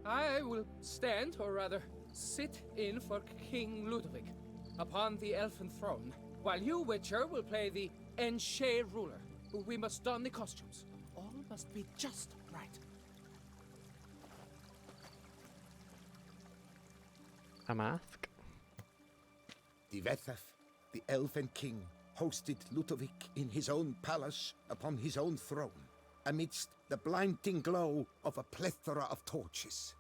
I will stand, or rather, sit in for King Ludovic upon the elfin throne, while you, Witcher, will play the Enche ruler. We must don the costumes. All must be just right. A mask? Divethaf, the elven king, hosted Ludovic in his own palace upon his own throne, amidst the blinding glow of a plethora of torches.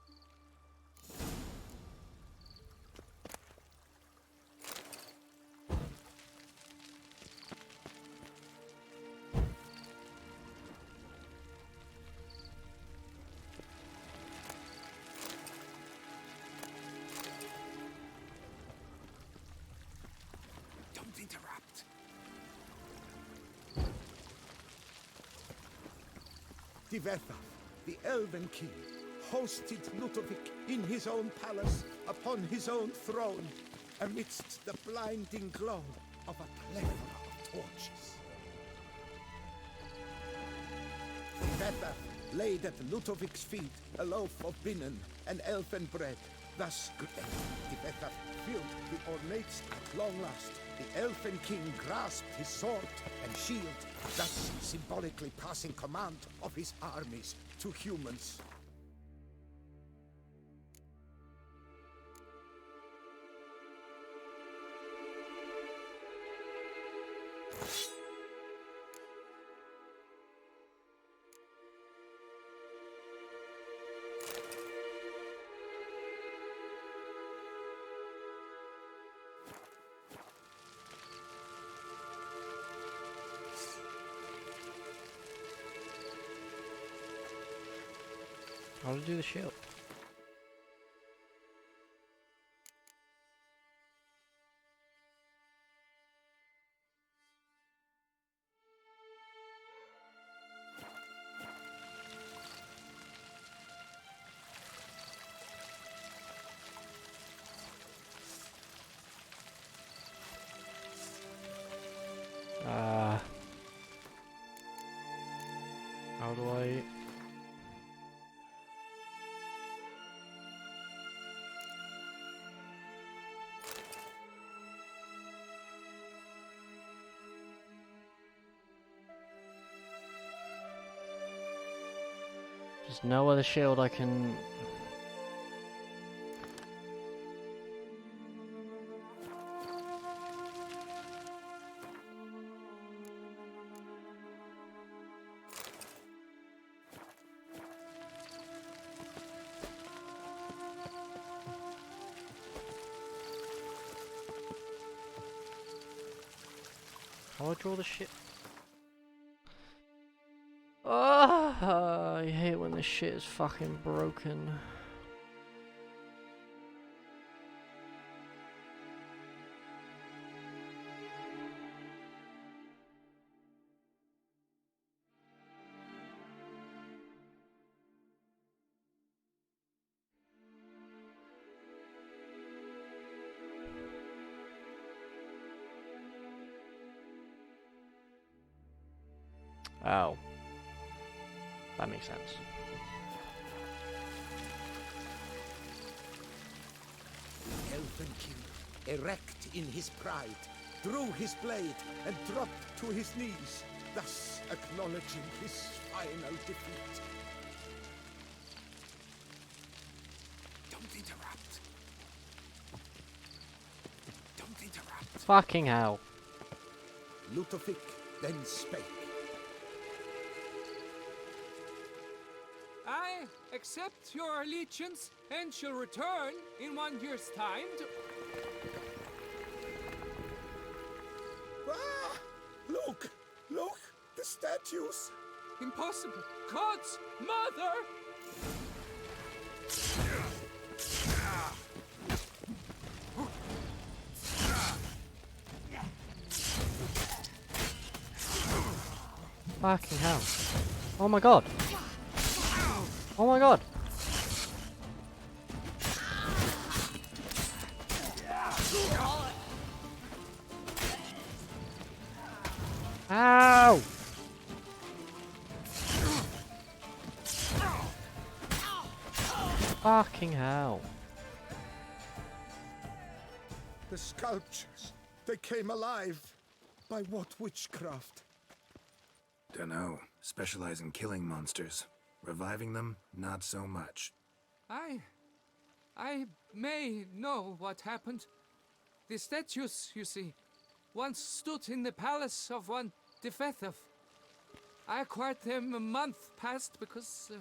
Don't interrupt. Divethaf, the elven king, hosted Ludovic in his own palace upon his own throne, amidst the blinding glow of a plethora of torches. Divethaf laid at Ludovic's feet a loaf of binnen and elfin bread. Thus, Divethaf filled the ornate at long last. The elfin king grasped his sword and shield, thus symbolically passing command of his armies to humans. How to do the shield? How do I... There's no other shield I can... How do I draw the shit? Oh, I hate when this shit is fucking broken. Oh. That makes sense. The elfin king, erect in his pride, drew his blade and dropped to his knees, thus acknowledging his final defeat. Don't interrupt. Don't interrupt. Fucking hell. Ludovic then spake. I accept your allegiance and shall return in 1 year's time to... Ah! Look! Look! The statues! Impossible! God's mother! Fucking hell. Oh my god. Oh my god. Ow! Fucking hell. The sculptures, they came alive. By what witchcraft? Dunno. Specialize in killing monsters. Reviving them, not so much. I may know what happened. The statues, you see, once stood in the palace of one Defethov. I acquired them a month past because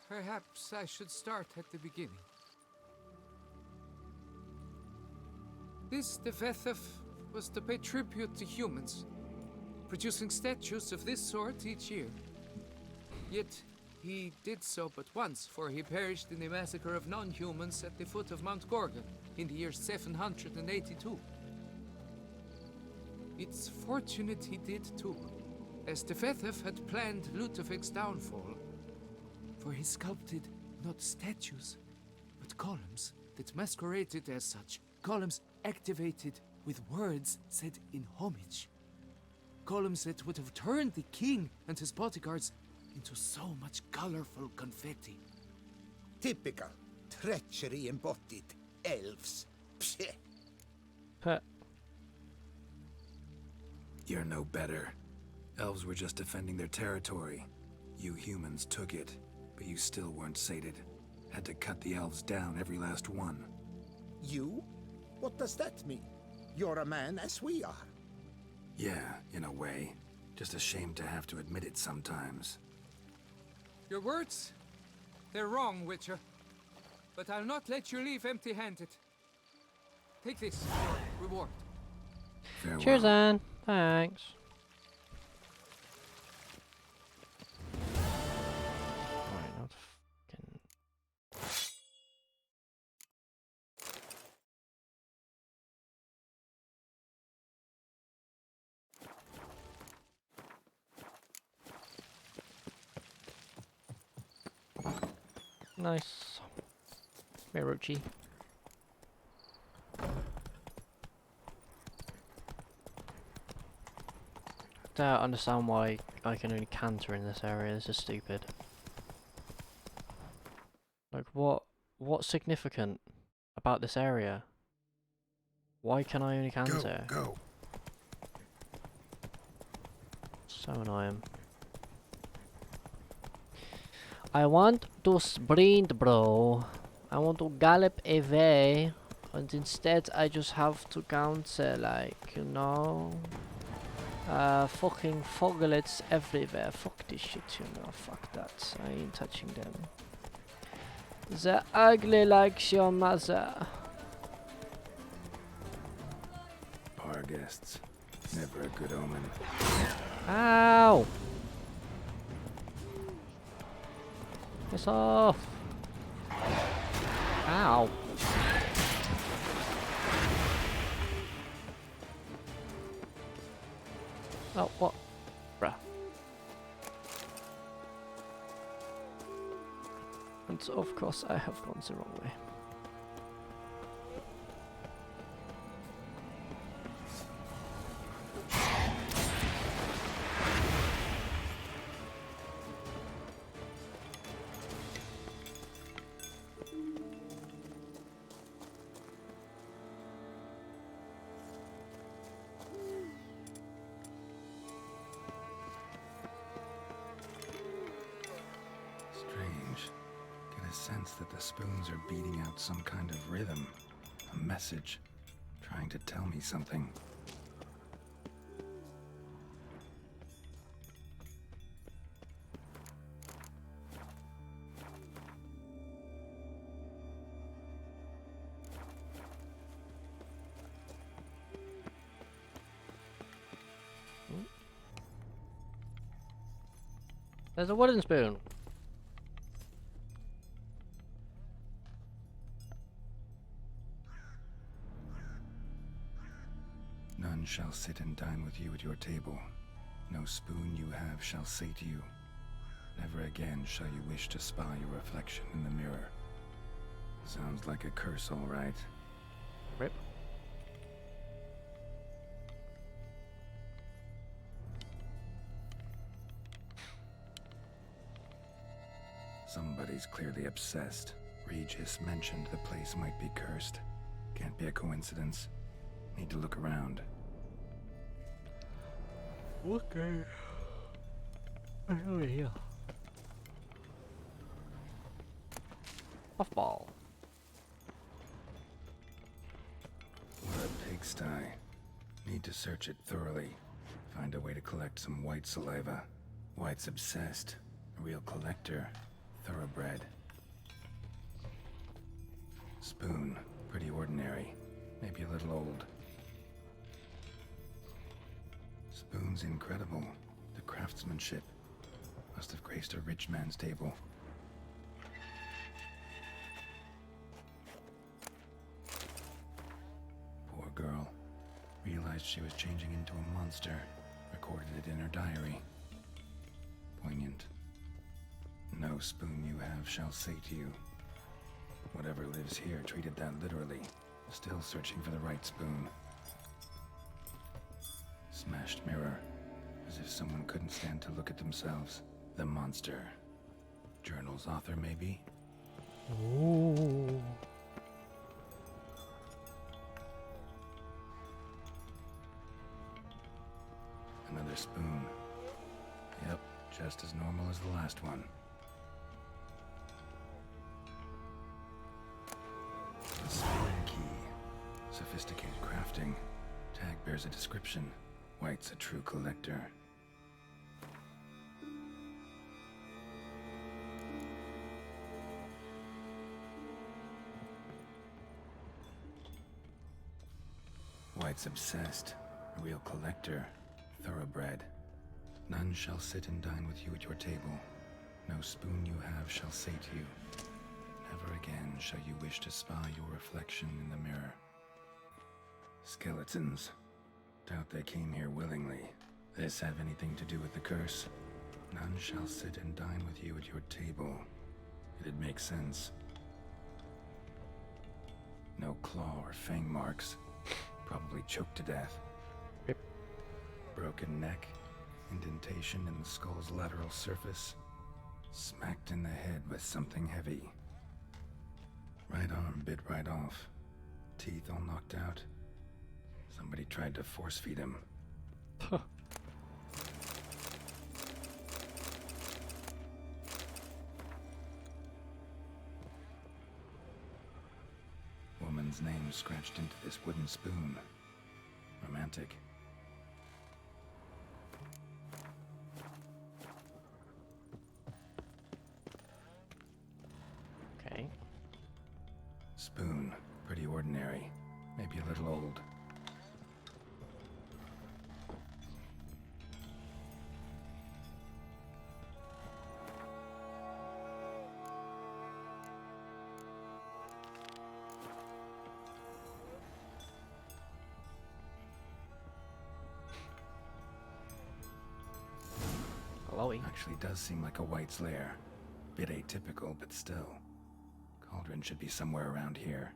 perhaps I should start at the beginning. This Defethov was to pay tribute to humans, producing statues of this sort each year. Yet he did so but once, for he perished in the massacre of non-humans at the foot of Mount Gorgon in the year 782. It's fortunate he did too, as Defethov had planned Ludovic's downfall, for he sculpted not statues, but columns that masqueraded as such. Columns activated with words said in homage. Columns that would have turned the king and his bodyguards into so much colorful confetti. Typical. Treachery embodied. Elves. Psheh. Huh. You're no better. Elves were just defending their territory. You humans took it, but you still weren't sated. Had to cut the elves down, every last one. You? What does that mean? You're a man as we are. Yeah, in a way. Just ashamed to have to admit it sometimes. Your words? They're wrong, Witcher. But I'll not let you leave empty-handed. Take this, your reward. Farewell. Cheers, Anne. Thanks. Alright, now fucking... Nice. Miruchi. I don't understand why I can only canter in this area. This is stupid. Like, what's significant about this area? Why can I only canter? Go. So annoying. I want to sprint, bro. I want to gallop away, and instead I just have to counter, like, you know. Fucking foglets everywhere. Fuck this shit, you know. Fuck that. I ain't touching them. They're ugly like your mother. Bar guests. Never a good omen. Ow! Piss off! Ow! Oh, what? Bruh. And so, of course, I have gone the wrong way. Sense that the spoons are beating out some kind of rhythm, a message, trying to tell me something. There's a wooden spoon. None shall sit and dine with you at your table. No spoon you have shall say to you, never again shall you wish to spy your reflection in the mirror. Sounds like a curse, all right. Rip. Somebody's clearly obsessed, Regis mentioned the place might be cursed. Can't be a coincidence. Need to look around. Okay. Over here. Puffball. What a pigsty. Need to search it thoroughly. Find a way to collect some white saliva. White's obsessed. A real collector. Thoroughbred. Spoon. Pretty ordinary. Maybe a little old. Spoon's incredible. The craftsmanship. Must have graced a rich man's table. Poor girl. Realized she was changing into a monster. Recorded it in her diary. Poignant. No spoon you have shall say to you. Whatever lives here treated that literally. Still searching for the right spoon. Smashed mirror. As if someone couldn't stand to look at themselves. The monster. Journal's author, maybe? Ooh. Another spoon. Yep, just as normal as the last one. The spoon key. Sophisticated crafting. Tag bears a description. White's a true collector. White's obsessed. A real collector. Thoroughbred. None shall sit and dine with you at your table. No spoon you have shall say to you. Never again shall you wish to spy your reflection in the mirror. Skeletons. Doubt they came here willingly. This have anything to do with the curse? None shall sit and dine with you at your table. It'd make sense. No claw or fang marks. Probably choked to death. Rip. Broken neck. Indentation in the skull's lateral surface. Smacked in the head with something heavy. Right arm bit right off. Teeth all knocked out. Somebody tried to force feed him. Woman's name scratched into this wooden spoon. Romantic. Okay. Spoon. Pretty ordinary. Maybe a little old. Hello. Actually does seem like a White's lair. Bit atypical, but still. Cauldron should be somewhere around here.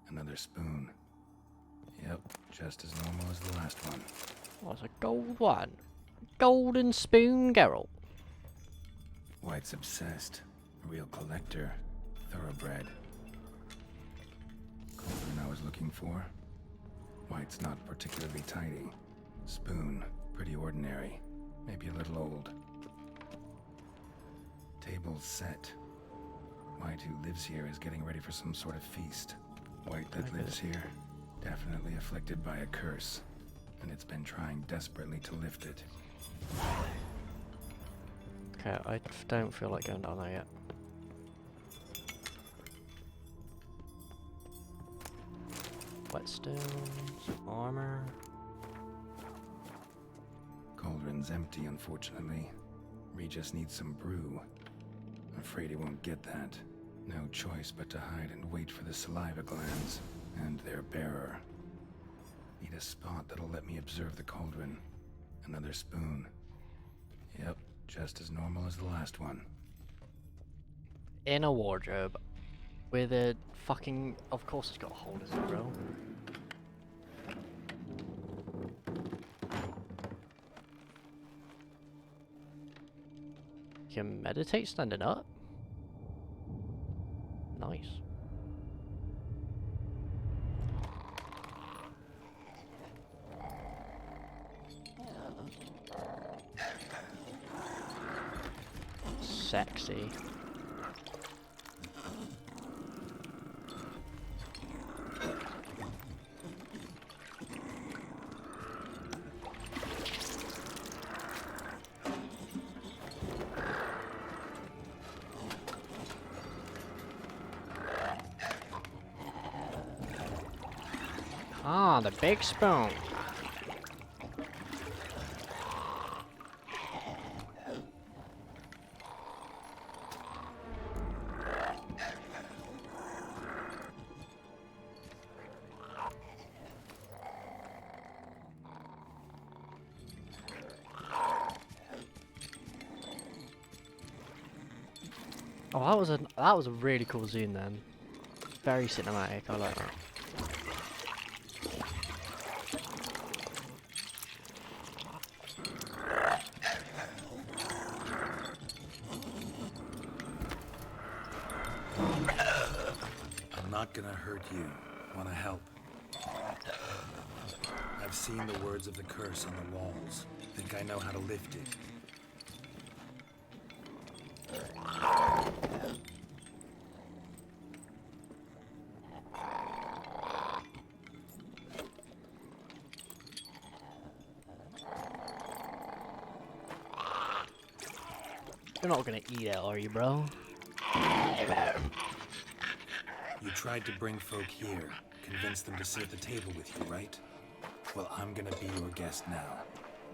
Another spoon. Yep, just as normal as the last one. Oh, it's a gold one. Golden spoon, Geralt. White's obsessed. A real collector. Thoroughbred. Cauldron I was looking for. White's not particularly tidy. Spoon. Pretty ordinary. Maybe a little old. Table's set. White, who lives here, is getting ready for some sort of feast. White that lives here, definitely afflicted by a curse, and it's been trying desperately to lift it. Okay, I don't feel like going down there yet. Whetstones, armor. Cauldron's empty, unfortunately. Regis needs some brew. Afraid he won't get that. No choice but to hide and wait for the saliva glands and their bearer. Need a spot that'll let me observe the cauldron. Another spoon. Yep, just as normal as the last one. In a wardrobe. With a fucking... Of course it's got a hole in it, bro. You can meditate standing up? Nice. Sexy. Ah, the big spoon. Oh, that was a really cool zoom then. Very cinematic. I like that. I'm not gonna hurt you. Wanna help? I've seen the words of the curse on the walls. Think I know how to lift it. You're not gonna eat it, are you, bro? You tried to bring folk here, convince them to sit at the table with you, right? Well, I'm gonna be your guest now.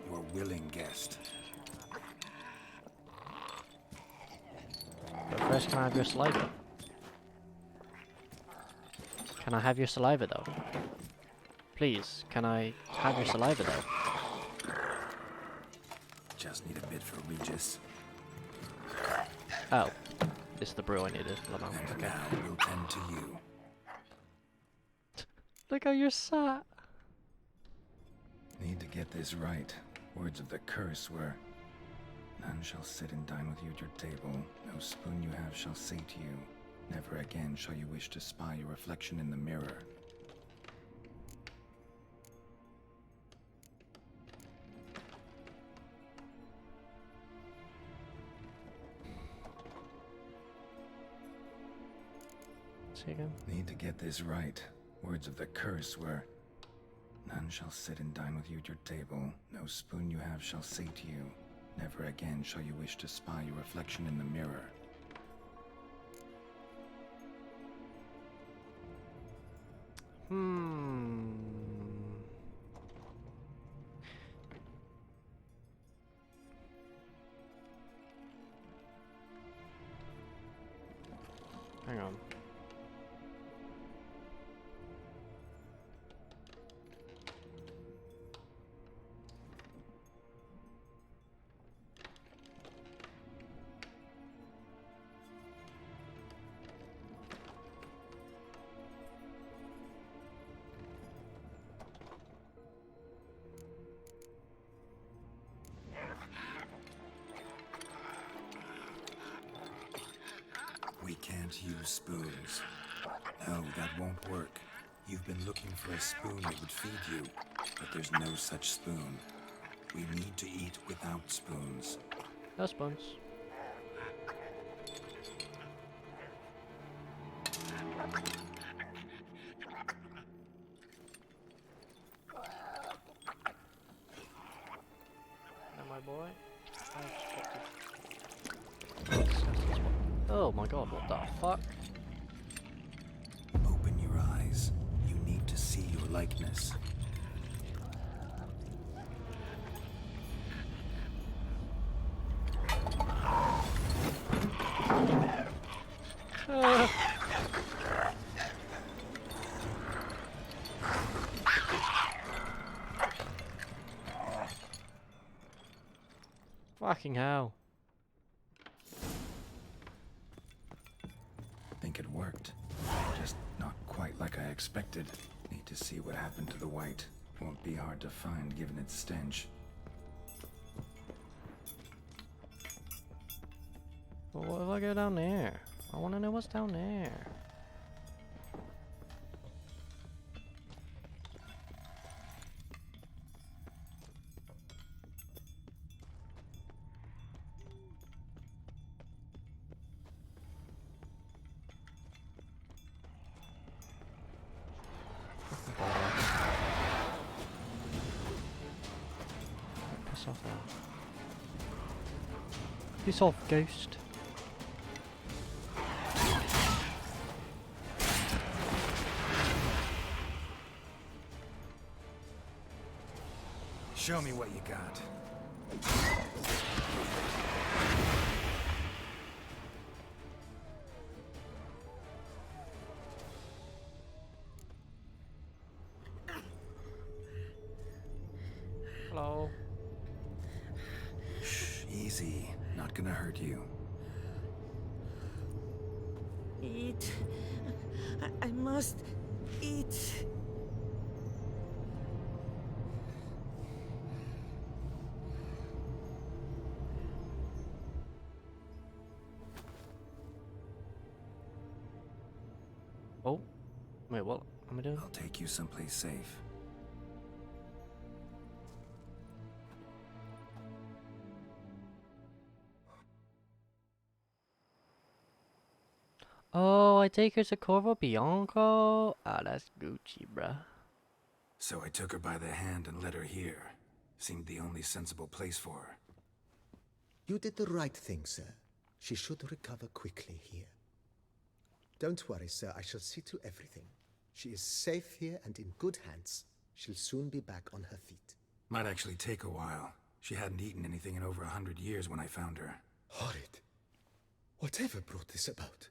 Your willing guest. But first, can I have your saliva? Can I have your saliva, though? Please, can I have your saliva, though? Just need a bit for Regis. Oh. It's the brew I needed. And Okay. now we'll tend to you. Look how you're sat. Need to get this right. Words of the curse were, none shall sit and dine with you at your table. No spoon you have shall say to you, never again shall you wish to spy your reflection in the mirror. See again? Need to get this right. Words of the curse were, none shall sit and dine with you at your table. No spoon you have shall say to you, never again shall you wish to spy your reflection in the mirror. Hang on. We can't use spoons. No, that won't work. You've been looking for a spoon that would feed you, but there's no such spoon. We need to eat without spoons. No spoons. Now, my boy. Oh my god, what the fuck? Open your eyes. You need to see your likeness. Fucking hell. Think it worked. Just not quite like I expected. Need to see what happened to the white. Won't be hard to find given its stench. Well, what if I go down there? I want to know what's down there. Piss off, ghost. Show me what you got. Hello. Shh, easy. Not gonna hurt you. Eat. I must eat. Oh. Wait, what am I doing? I'll take you someplace safe. Oh, I take her to Corvo Bianco? Ah, that's Gucci, bruh. So I took her by the hand and led her here. Seemed the only sensible place for her. You did the right thing, sir. She should recover quickly here. Don't worry, sir. I shall see to everything. She is safe here and in good hands. She'll soon be back on her feet. Might actually take a while. She hadn't eaten anything in over 100 years when I found her. Horrid. Whatever brought this about?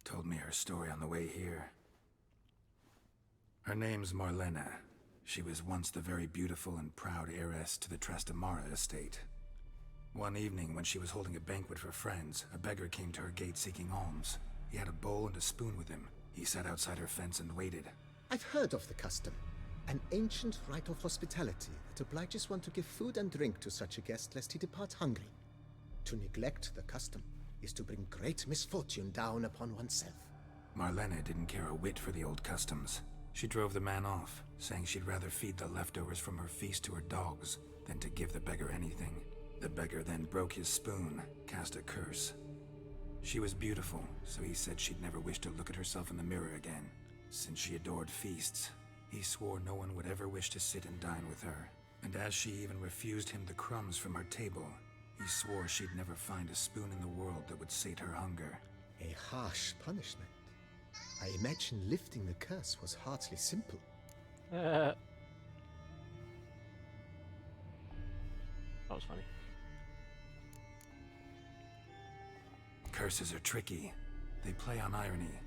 Told me her story on the way here. Her name's Marlena. She was once the very beautiful and proud heiress to the Trastamara estate. One evening, when she was holding a banquet for friends, a beggar came to her gate seeking alms. He had a bowl and a spoon with him. He sat outside her fence and waited. I've heard of the custom. An ancient rite of hospitality that obliges one to give food and drink to such a guest lest he depart hungry. To neglect the custom is to bring great misfortune down upon oneself. Marlena didn't care a whit for the old customs. She drove the man off, saying she'd rather feed the leftovers from her feast to her dogs than to give the beggar anything. The beggar then broke his spoon, cast a curse. She was beautiful, so he said she'd never wish to look at herself in the mirror again. Since she adored feasts, he swore no one would ever wish to sit and dine with her. And as she even refused him the crumbs from her table, he swore she'd never find a spoon in the world that would sate her hunger. A harsh punishment. I imagine lifting the curse was hardly simple. That was funny. Curses are tricky. They play on irony.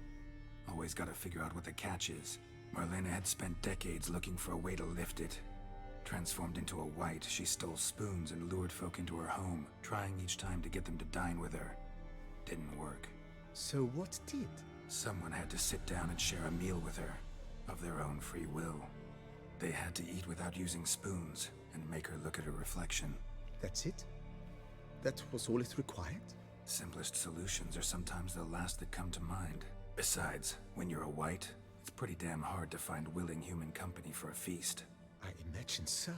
Always gotta figure out what the catch is. Marlena had spent decades looking for a way to lift it. Transformed into a wight, she stole spoons and lured folk into her home, trying each time to get them to dine with her. Didn't work. So what did? Someone had to sit down and share a meal with her, of their own free will. They had to eat without using spoons, and make her look at her reflection. That's it? That was all it required? Simplest solutions are sometimes the last that come to mind. Besides, when you're a wight, it's pretty damn hard to find willing human company for a feast. I imagine so.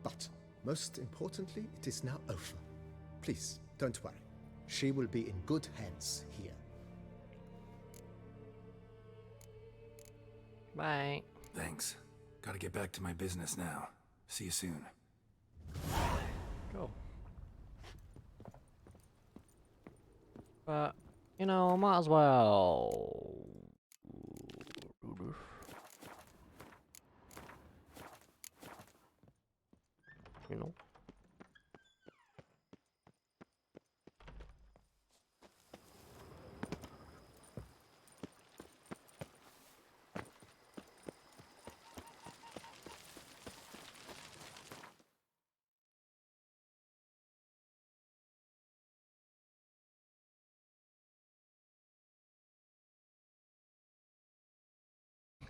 But, most importantly, it is now over. Please, don't worry. She will be in good hands here. Bye. Thanks. Gotta get back to my business now. See you soon. Go. But, you know, might as well. You know.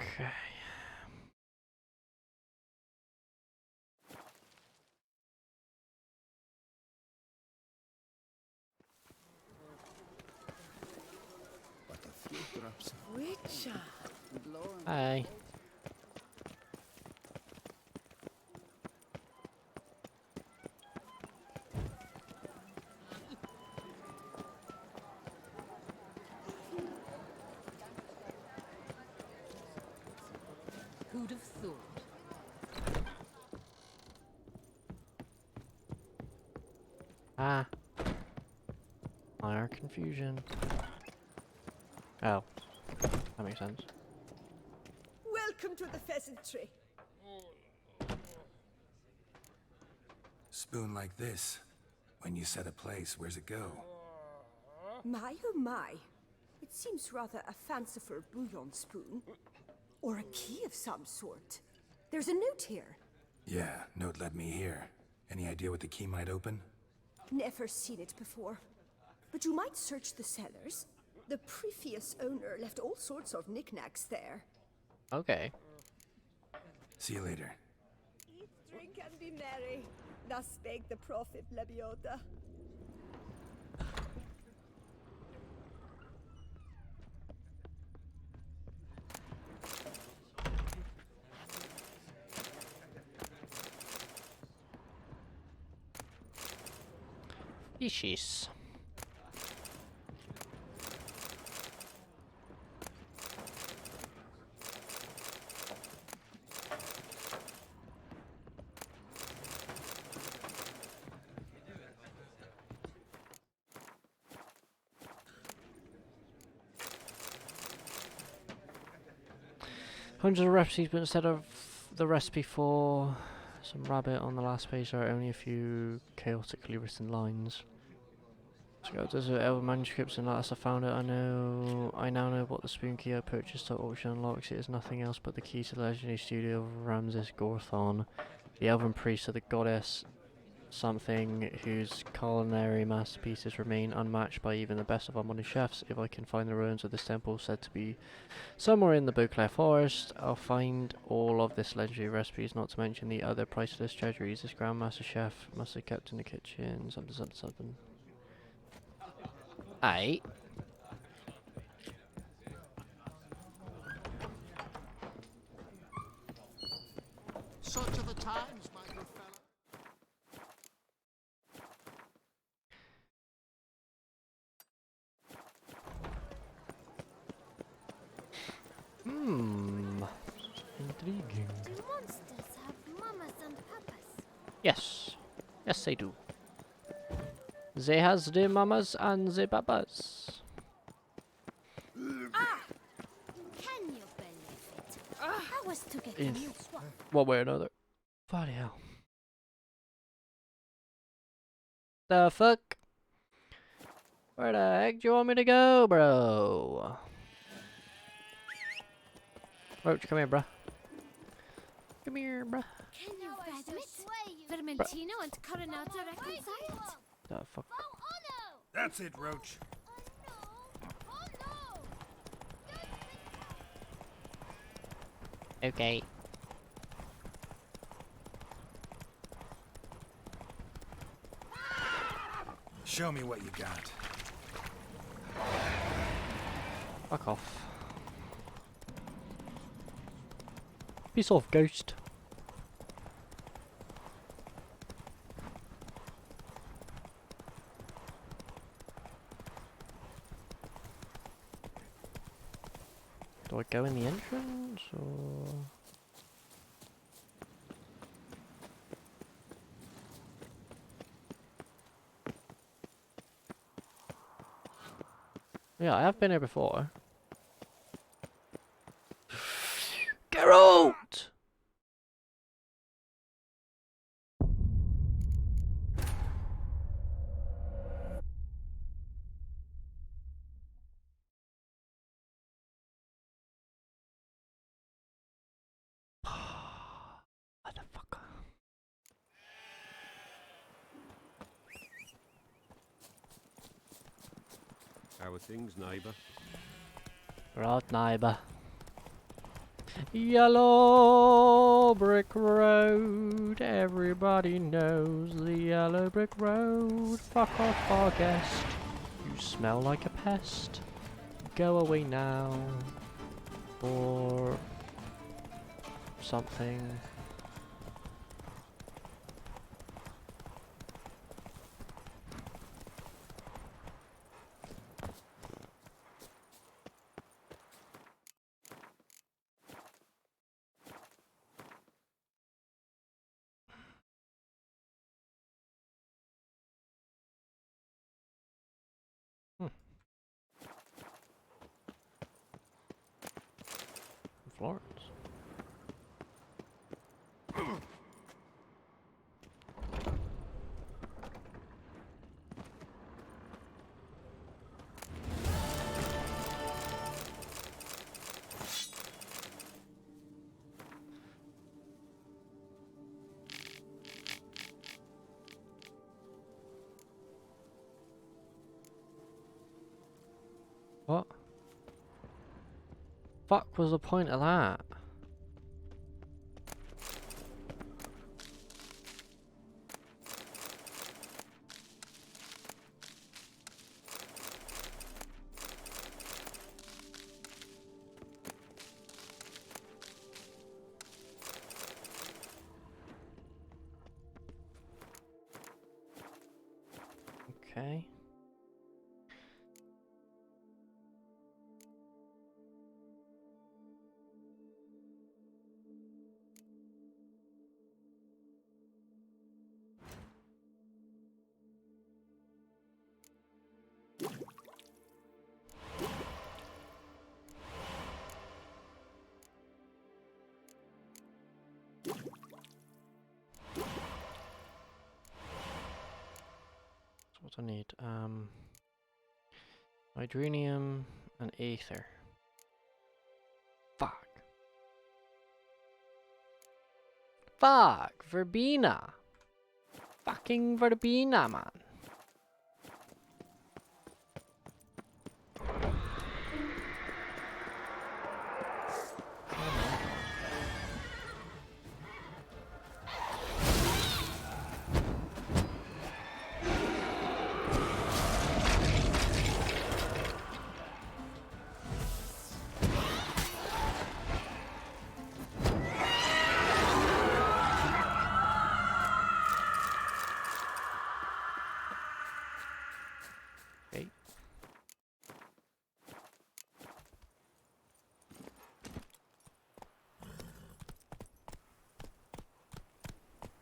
Okay. But a few drops of Richard. Hi. Who'd have thought? Ah. Minor confusion. Oh. That makes sense. Welcome to the pheasantry. Spoon like this. When you set a place, where's it go? My oh my. It seems rather a fanciful bouillon spoon. Or a key of some sort. There's a note here. Yeah, note led me here. Any idea what the key might open? Never seen it before. But you might search the cellars. The previous owner left all sorts of knickknacks there. Okay. See you later. Eat, drink, and be merry. Thus spake the prophet Lebioda. Fishes. Hundreds of recipes, but instead of the recipe for some rabbit on the last page, there are only a few chaotically written lines. So there's other manuscripts and letters I found it. I now know what the spoon key I purchased at auction unlocks. It is nothing else but the key to the legendary studio of Ramses Gorthon, the elven priest of the goddess something whose culinary masterpieces remain unmatched by even the best of our modern chefs. If I can find the ruins of this temple said to be somewhere in the Beauclair forest, I'll find all of this legendary recipes, not to mention the other priceless treasuries this Grandmaster Chef must have kept in the kitchen. Something. Aye. Such are the times, my good fellow. Intriguing. Do monsters have mamas and papas? Yes. Yes, they do. They has the mamas and the papas. Ah! Can you believe it? I was to get a In new swap. one way or another. Bloody hell. The fuck? Where the heck do you want me to go, bro? Roach, come here, bruh. Come here, bruh. Can you fathom it? Vermentino and Coronata reconciled. The fuck? That's it, Roach. Okay. Show me what you got. Fuck off. Piece off, ghost. Do I go in the entrance or? Yeah, I have been here before. Geralt! Motherfucker. How are things, neighbour? Right, neighbour. Yellow brick road. Everybody knows the yellow brick road. Fuck off, our guest. You smell like a pest. Go away now. Or something. Florence. What? Fuck was the point of that? Okay. What I need, hydronium and ether. Fuck. Fuck, verbena. Fucking verbena, man.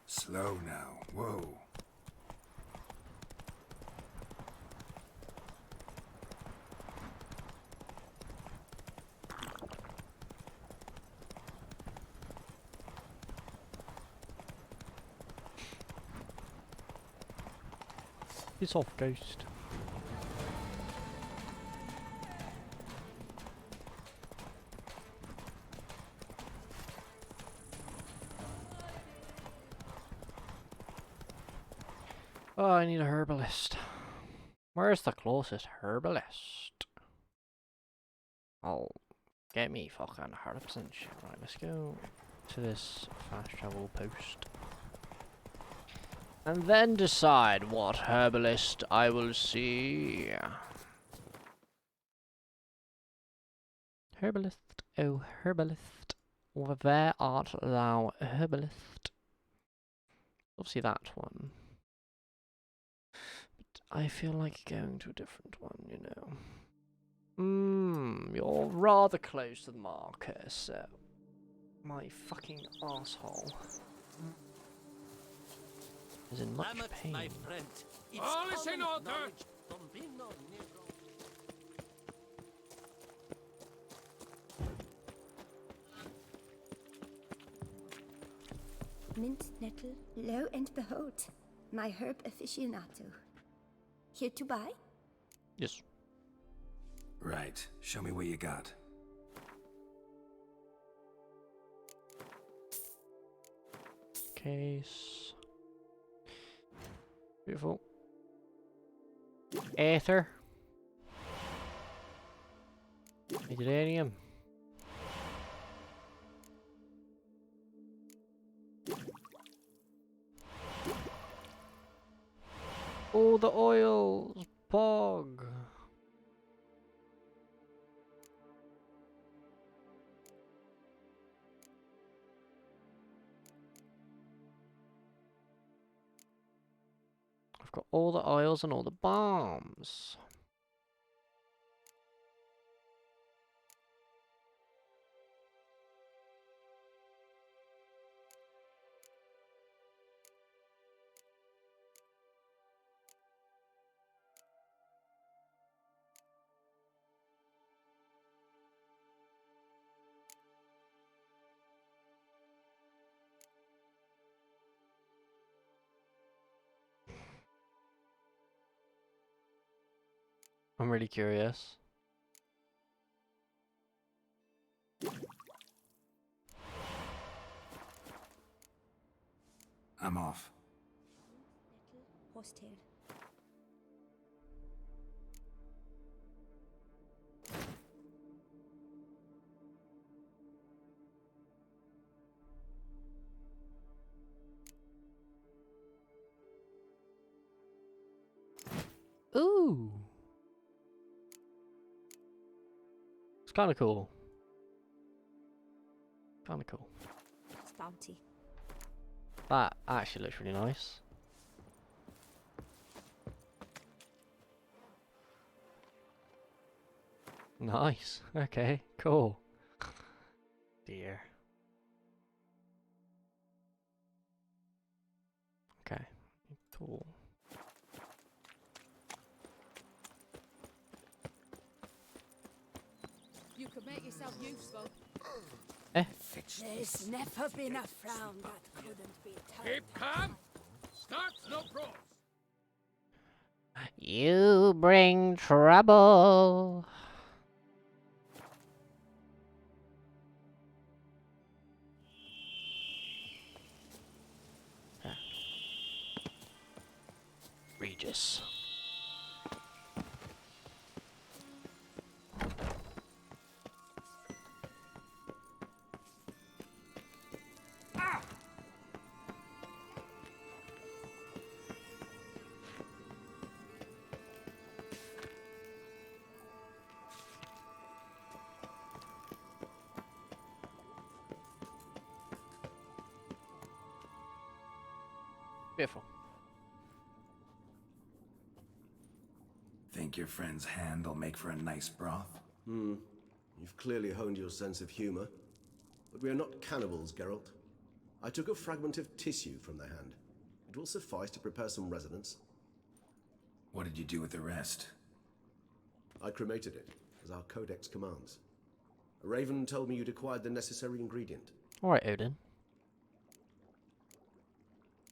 Slow now. Whoa. Piss off, ghost. Oh, I need a herbalist. Where's the closest herbalist? Oh, get me fucking herbs and shit. Right, let's go to this fast travel post. And then decide what herbalist I will see. Herbalist, oh herbalist, where art thou, herbalist? Obviously that one. But I feel like going to a different one, you know. You're rather close to the marker, so... My fucking asshole is in much pain. My friend. It's All is in common order. knowledge. Bombino Negro. Mint, nettle, lo and behold, my herb aficionado. Here to buy? Yes. Right. Show me what you got. Case. Beautiful. Aether. Hydronium. Oh, the oils. Pog. I've got all the oils and all the bombs. I'm really curious. I'm off. Horsetail. Ooh. It's kind of cool. Kind of cool. It's bounty. That actually looks really nice. Nice. Okay, cool. Dear. Okay, cool. You could make yourself useful. There's never been a frown that couldn't be turned. Keep calm. Start no pros. You bring trouble. Regis. Beautiful. Think your friend's hand'll make for a nice broth? You've clearly honed your sense of humor. But we are not cannibals, Geralt. I took a fragment of tissue from their hand. It will suffice to prepare some resonance. What did you do with the rest? I cremated it, as our codex commands. Raven told me you'd acquired the necessary ingredient. Alright, Odin.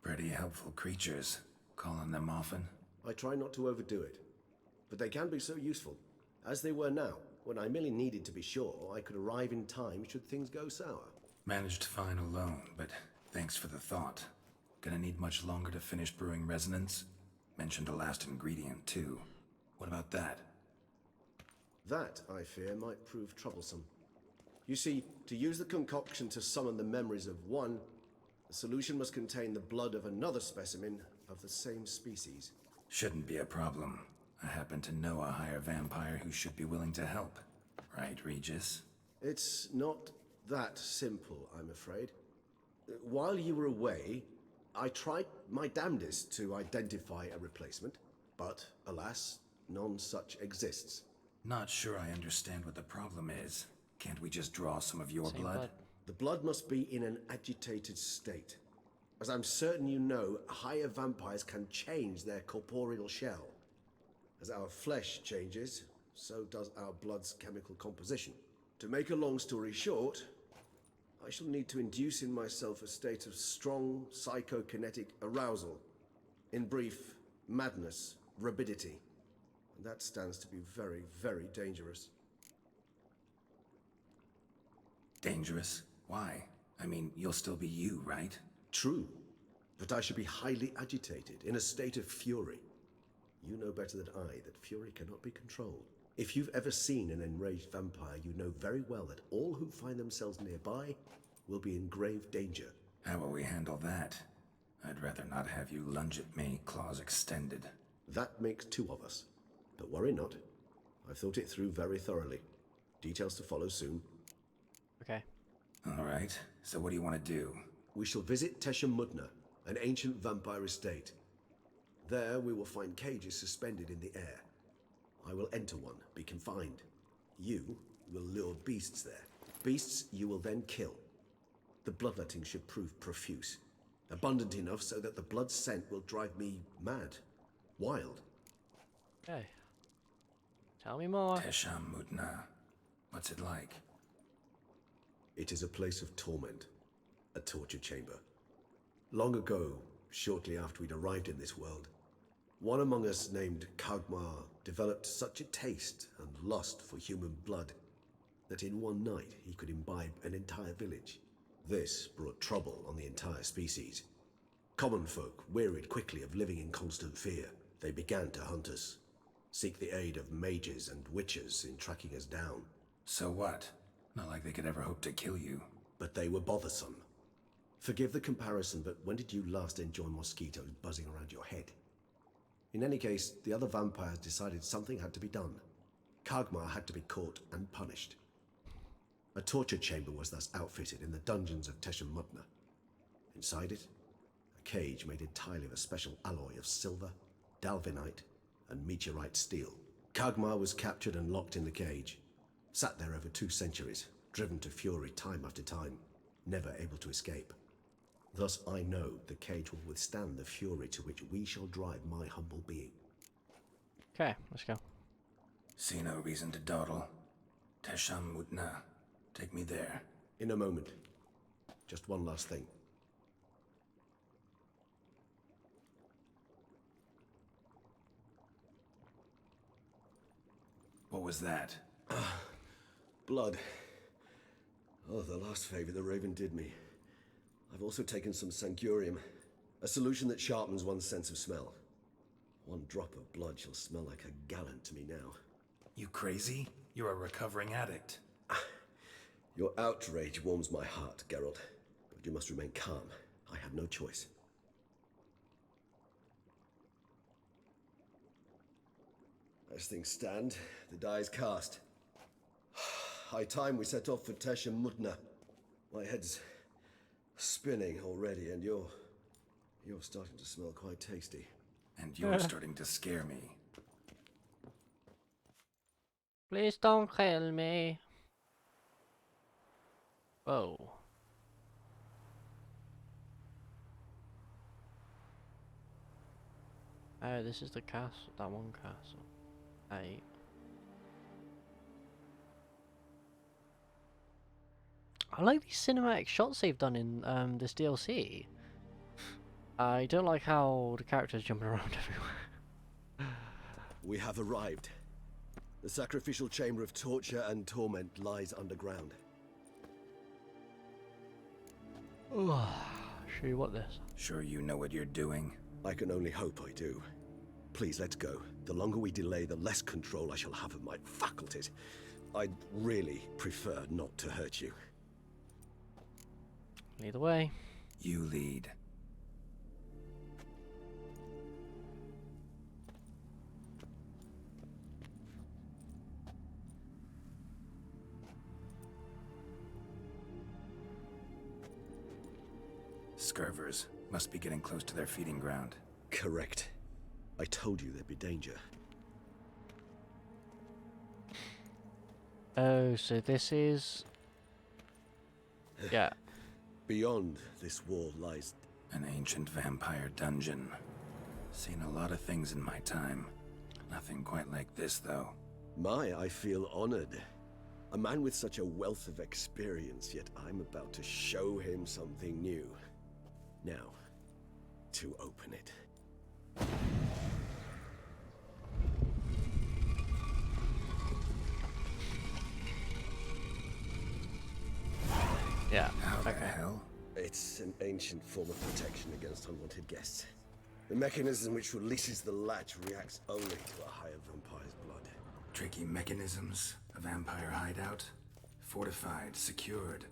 Pretty helpful creatures. Call on them often? I try not to overdo it. But they can be so useful, as they were now, when I merely needed to be sure I could arrive in time should things go sour. Managed fine alone, but thanks for the thought. Gonna need much longer to finish brewing resonance? Mentioned a last ingredient, too. What about that? That, I fear, might prove troublesome. You see, to use the concoction to summon the memories of one, the solution must contain the blood of another specimen of the same species. Shouldn't be a problem. I happen to know a higher vampire who should be willing to help. Right, Regis? It's not that simple, I'm afraid. While you were away, I tried my damnedest to identify a replacement, but alas, none such exists. Not sure I understand what the problem is. Can't we just draw some of your Same blood? The blood must be in an agitated state. As I'm certain you know, higher vampires can change their corporeal shell. As our flesh changes, so does our blood's chemical composition. To make a long story short, I shall need to induce in myself a state of strong psychokinetic arousal. In brief, madness, rabidity. And that stands to be very, very dangerous. Dangerous? Why? I mean, you'll still be you, right? True, but I should be highly agitated, in a state of fury. You know better than I that fury cannot be controlled. If you've ever seen an enraged vampire, you know very well that all who find themselves nearby will be in grave danger. How will we handle that? I'd rather not have you lunge at me, claws extended. That makes two of us. But worry not. I've thought it through very thoroughly. Details to follow soon. Okay. All right, so what do you want to do? We shall visit Tesha Mudna, an ancient vampire estate. There we will find cages suspended in the air. I will enter one, be confined. You will lure beasts there. Beasts you will then kill. The bloodletting should prove profuse. Abundant enough so that the blood scent will drive me mad. Wild. Okay. Tell me more. Tesham Mudna. What's it like? It is a place of torment. A torture chamber. Long ago, shortly after we'd arrived in this world, One among us named Kagmar developed such a taste and lust for human blood that in one night he could imbibe an entire village. This brought trouble on the entire species. Common folk wearied quickly of living in constant fear. They began to hunt us, seek the aid of mages and witches in tracking us down. So what? Not like they could ever hope to kill you. But they were bothersome. Forgive the comparison, but when did you last enjoy mosquitoes buzzing around your head? In any case, the other vampires decided something had to be done. Kagmar had to be caught and punished. A torture chamber was thus outfitted in the dungeons of Teshem Mutna. Inside it, a cage made entirely of a special alloy of silver, dalvinite, and meteorite steel. Kagmar was captured and locked in the cage. Sat there over 2 centuries, driven to fury time after time, never able to escape. Thus I know the cage will withstand the fury to which we shall drive my humble being. Okay, let's go. See no reason to dawdle. Teshem Mutna. Take me there. In a moment. Just one last thing. What was that? Blood. Oh, the last favor the Raven did me. I've also taken some Sancurium, a solution that sharpens one's sense of smell. One drop of blood shall smell like a gallon to me now. You crazy? You're a recovering addict. Your outrage warms my heart, Geralt. But you must remain calm. I have no choice. As things stand, the die is cast. High time we set off for Teshem Mutna. My head's spinning already, and you're starting to smell quite tasty. And you're starting to scare me. Please don't kill me. Whoa. Oh, this is the castle, that one castle. Hey. I like these cinematic shots they've done in this DLC. I don't like how the characters jumping around everywhere. We have arrived. The sacrificial chamber of torture and torment lies underground. Show you what this. Sure you know what you're doing? I can only hope I do. Please, let's go. The longer we delay, the less control I shall have of my faculties. I'd really prefer not to hurt you. Either way. You lead. Scurvers must be getting close to their feeding ground. Correct. I told you there'd be danger. Oh, so this is... Yeah. Beyond this wall lies... An ancient vampire dungeon. Seen a lot of things in my time. Nothing quite like this, though. I feel honored. A man with such a wealth of experience, yet I'm about to show him something new. Now, to open it. Yeah. How the hell? It's an ancient form of protection against unwanted guests. The mechanism which releases the latch reacts only to a higher vampire's blood. Tricky mechanisms, a vampire hideout. Fortified, secured.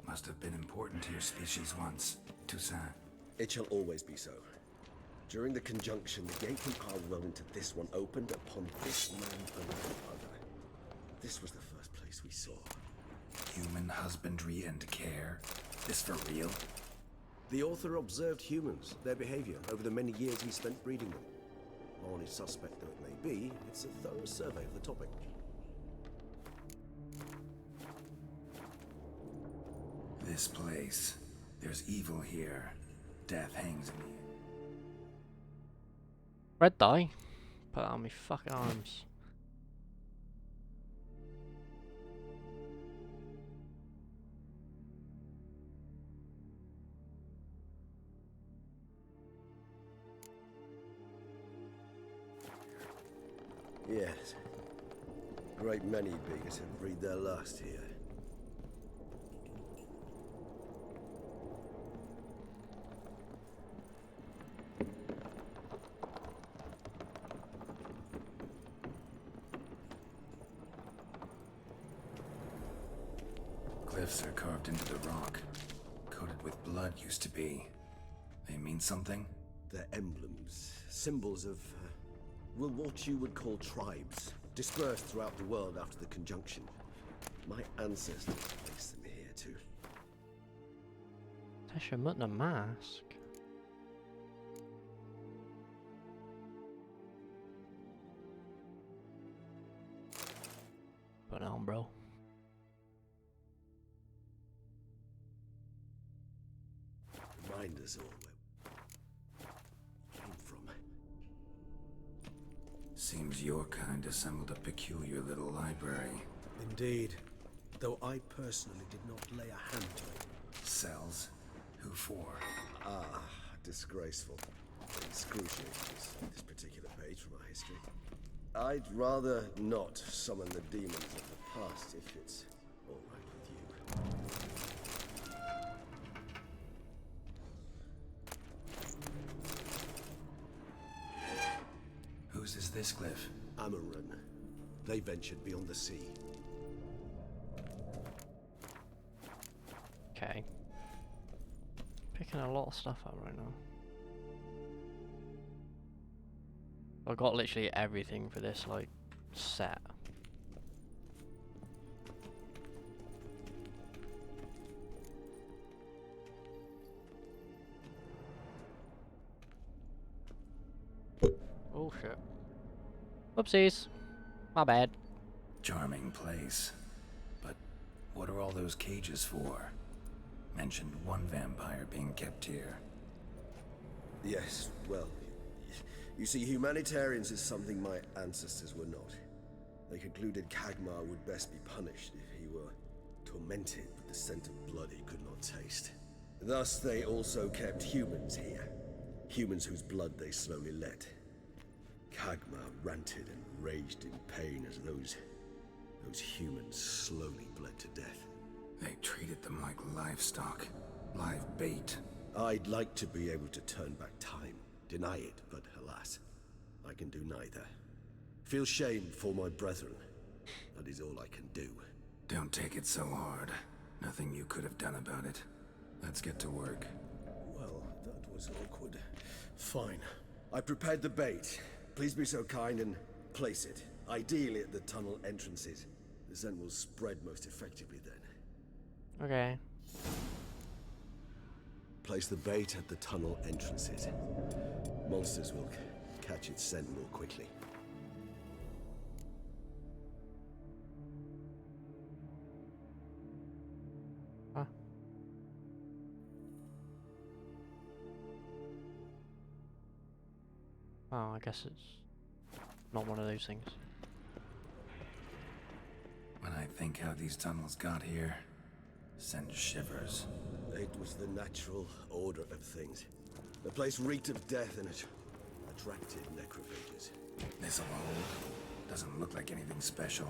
Must have been important to your species once, Toussaint. It shall always be so. During the conjunction, the gateway path well into this one opened upon this land and the other. This was the first place we saw. Human husbandry and care? This for real? The author observed humans, their behavior, over the many years he spent breeding them. Morally suspect though it may be, it's a thorough survey of the topic. This place. There's evil here. Death hangs in the air. Red dye? Put that on me fucking arms. Yes. Great many beggars have breathed their last here. Glyphs are carved into the rock. Coated with blood used to be. They mean something? They're emblems, symbols of, well, what you would call tribes, dispersed throughout the world after the conjunction. My ancestors placed them here too. Tesha'Mutna mask. Put it on, bro. Remind us all where we came from. Seems your kind assembled a peculiar little library. Indeed, though I personally did not lay a hand to it. Cells? Who for? Ah, disgraceful. Excruciating, this particular page from our history. I'd rather not summon the demons of the past if it's all right with you. Whose is this glyph? Amarun. They ventured beyond the sea. Okay. Picking a lot of stuff up right now. I've got literally everything for this, like, set. Oh shit. Whoopsies. My bad. Charming place. But what are all those cages for? Mentioned one vampire being kept here. Yes, well, you see, humanitarians is something my ancestors were not. They concluded Kagmar would best be punished if he were tormented with the scent of blood he could not taste. Thus, they also kept humans here. Humans whose blood they slowly let. Kagmar ranted and raged in pain as those humans slowly bled to death. They treated them like livestock. Live bait. I'd like to be able to turn back time, deny it, but alas, I can do neither. Feel shame for my brethren. That is all I can do. Don't take it so hard. Nothing you could have done about it. Let's get to work. Well, that was awkward. Fine. I prepared the bait. Please be so kind and place it. Ideally at the tunnel entrances. The scent will spread most effectively then. Okay. Place the bait at the tunnel entrances. Monsters will catch its scent more quickly. Huh. Oh, I guess it's not one of those things. When I think how these tunnels got here, send shivers. It was the natural order of things. The place reeked of death and it attracted necrophages. This'll hold. Doesn't look like anything special.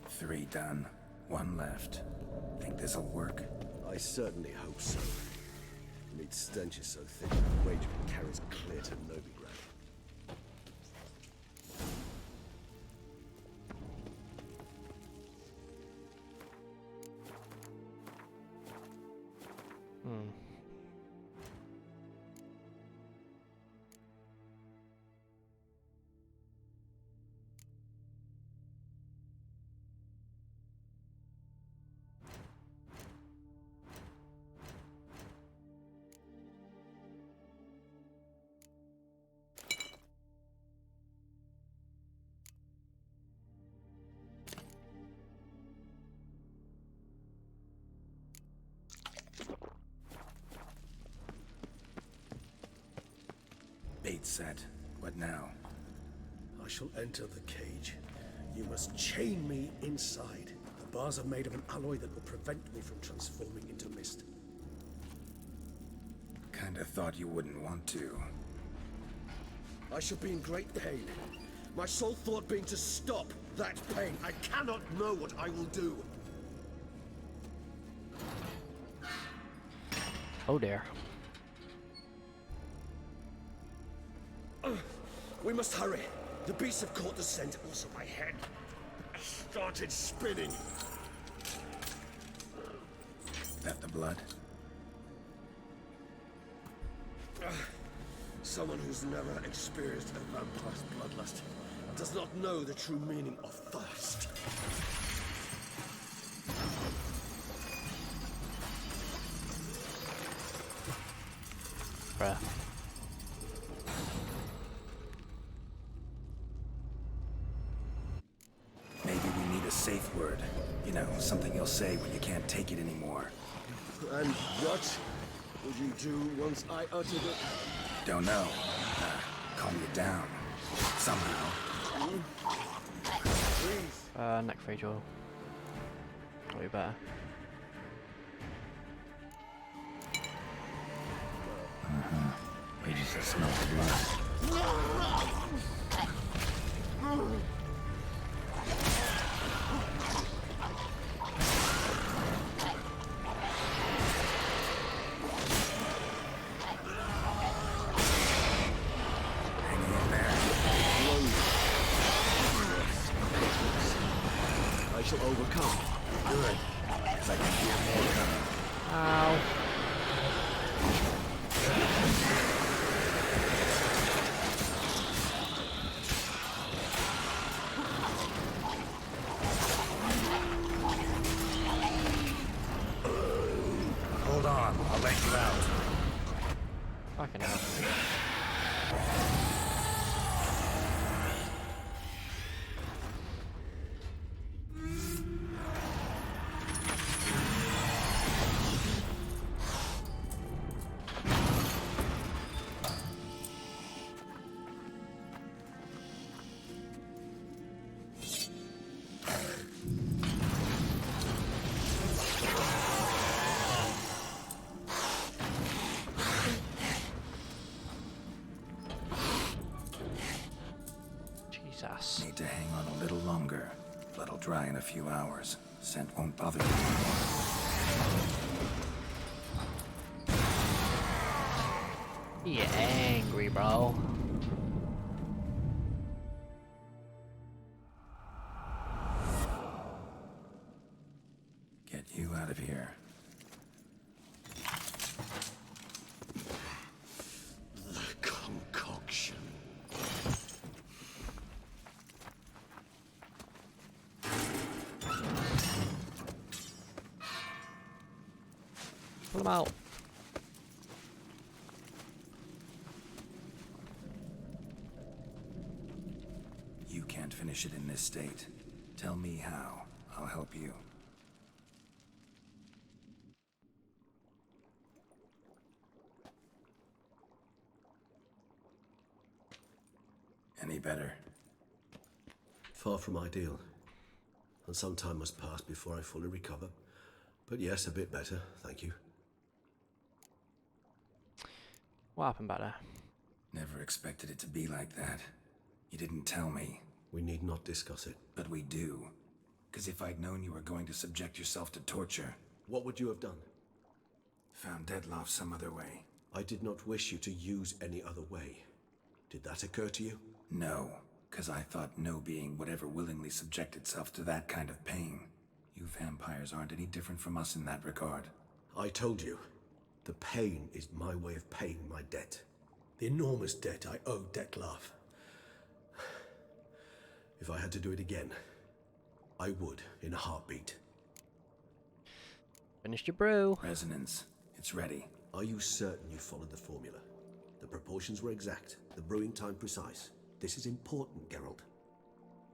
Three done. One left. Think this'll work? I certainly hope so. Meat's stench is so thick, the wager carries clear to Novigrad. Hmm. Bait set. What now? I shall enter the cage. You must chain me inside. The bars are made of an alloy that will prevent me from transforming into mist. Kinda thought you wouldn't want to. I shall be in great pain. My sole thought being to stop that pain. I cannot know what I will do. Oh dear. We must hurry. The beasts have caught the scent. Also, my head started spinning. That the blood? Someone who's never experienced a vampire's bloodlust does not know the true meaning of thirst. Bruh. Maybe we need a safe word. You know, something you'll say when you can't take it anymore. And what would you do once I uttered it? Don't know. Calm you down. Somehow. Please. Necrophage oil. Probably better. We just smell the blood. Hanging in there. I shall overcome. Good. 'Cause I can hear more coming. Ow. Hold on, I'll let you out. Fucking hell. Jesus. Need to hang on a little longer. Blood'll dry in a few hours. Scent won't bother you anymore. You angry, bro. Get you out of here. The concoction. Pull him out. You can't finish it in this state. Tell me how. I'll help you. Any better? Far from ideal. And some time must pass before I fully recover. But yes, a bit better, thank you. What happened back there? Never expected it to be like that. You didn't tell me. We need not discuss it. But we do. 'Cause if I'd known you were going to subject yourself to torture... What would you have done? Found Dettlaff some other way. I did not wish you to use any other way. Did that occur to you? No, 'cause I thought no being would ever willingly subject itself to that kind of pain. You vampires aren't any different from us in that regard. I told you. The pain is my way of paying my debt. The enormous debt I owe Dettlaff. If I had to do it again, I would in a heartbeat. Finished your brew. Resonance. It's ready. Are you certain you followed the formula? The proportions were exact, the brewing time precise. This is important, Geralt.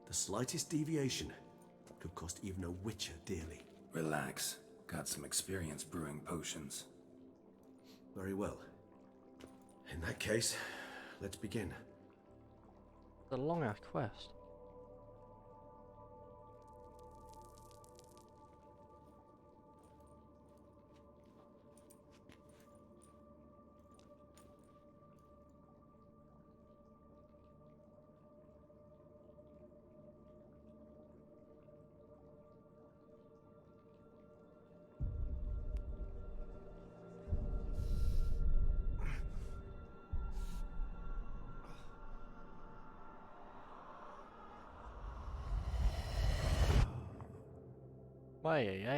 The slightest deviation could cost even a witcher dearly. Relax. Got some experience brewing potions. Very well. In that case, let's begin. The long ass quest.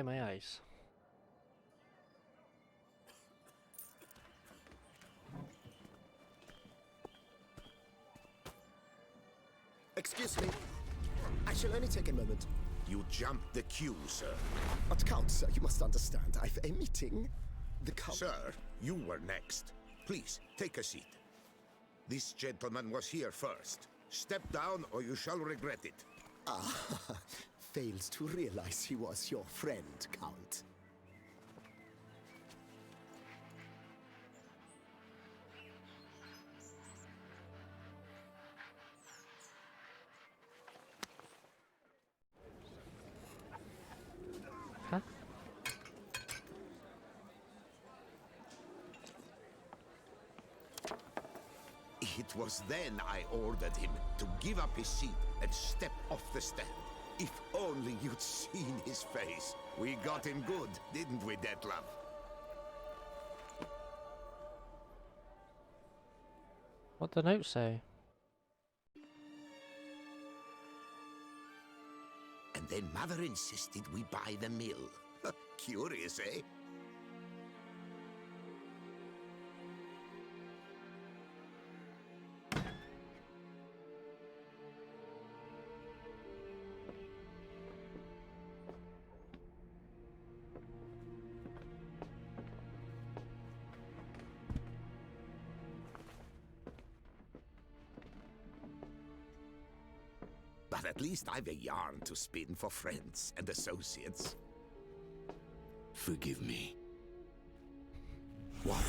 My eyes. Excuse me. I shall only take a moment. You jumped the queue, sir. But Count, sir, you must understand. I've a meeting. The Count... Sir, you were next. Please, take a seat. This gentleman was here first. Step down or you shall regret it. Ah, fails to realize he was your friend, Count. Huh? It was then I ordered him to give up his seat and step off the stand. If only you'd seen his face. We got him good, didn't we, Detlef? What the note say? And then Mother insisted we buy the mill. Curious, eh? But at least I've a yarn to spin for friends and associates. Forgive me. What?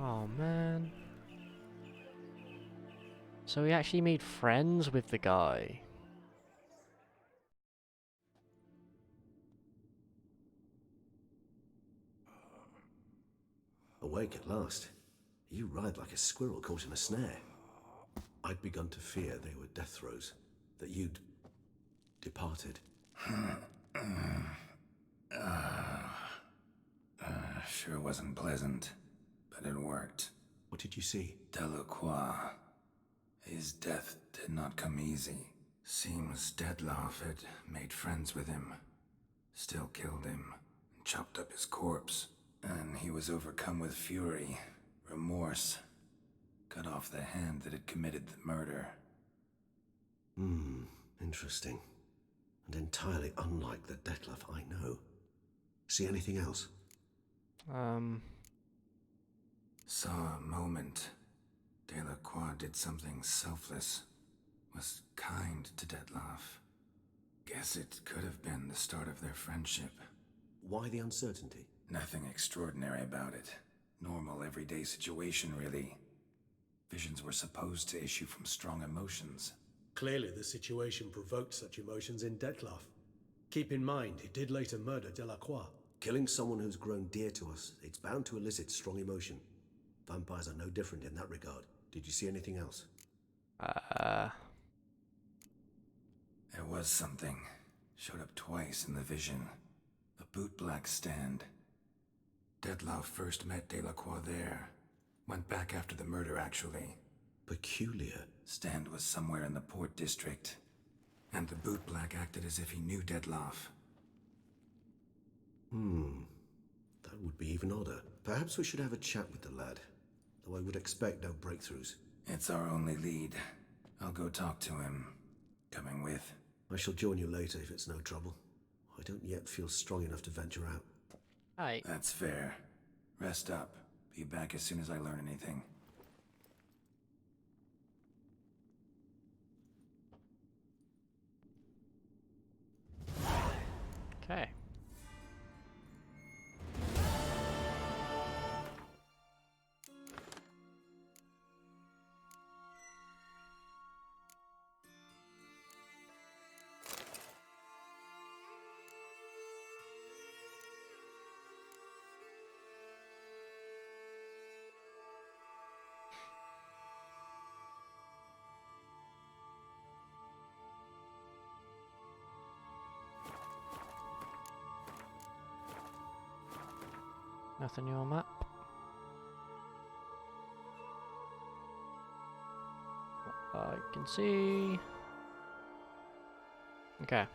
Oh man. So he actually made friends with the guy. Awake at last. You ride like a squirrel caught in a snare. I'd begun to fear they were death throes, that you'd departed. Sure wasn't pleasant, but it worked. What did you see? Delacroix. His death did not come easy. Seems Detlef had made friends with him, still killed him, and chopped up his corpse. And he was overcome with fury, remorse, cut off the hand that had committed the murder. Interesting. And entirely unlike the Detlef I know. See anything else? Saw a moment. Delacroix did something selfless. Was kind to Detlef. Guess it could have been the start of their friendship. Why the uncertainty? Nothing extraordinary about it. Normal, everyday situation, really. Visions were supposed to issue from strong emotions. Clearly the situation provoked such emotions in Detlef. Keep in mind, he did later murder Delacroix. Killing someone who's grown dear to us, it's bound to elicit strong emotion. Vampires are no different in that regard. Did you see anything else? There was something. Showed up twice in the vision. A bootblack stand. Detlef first met Delacroix there. Went back after the murder, actually. Peculiar. Stand was somewhere in the port district. And the bootblack acted as if he knew Dettlaff. That would be even odder. Perhaps we should have a chat with the lad. Though I would expect no breakthroughs. It's our only lead. I'll go talk to him. Coming with? I shall join you later if it's no trouble. I don't yet feel strong enough to venture out. Aye. That's fair. Rest up. Be back as soon as I learn anything. Okay. Nothing new on map. I can see. Okay.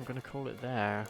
I'm gonna call it there.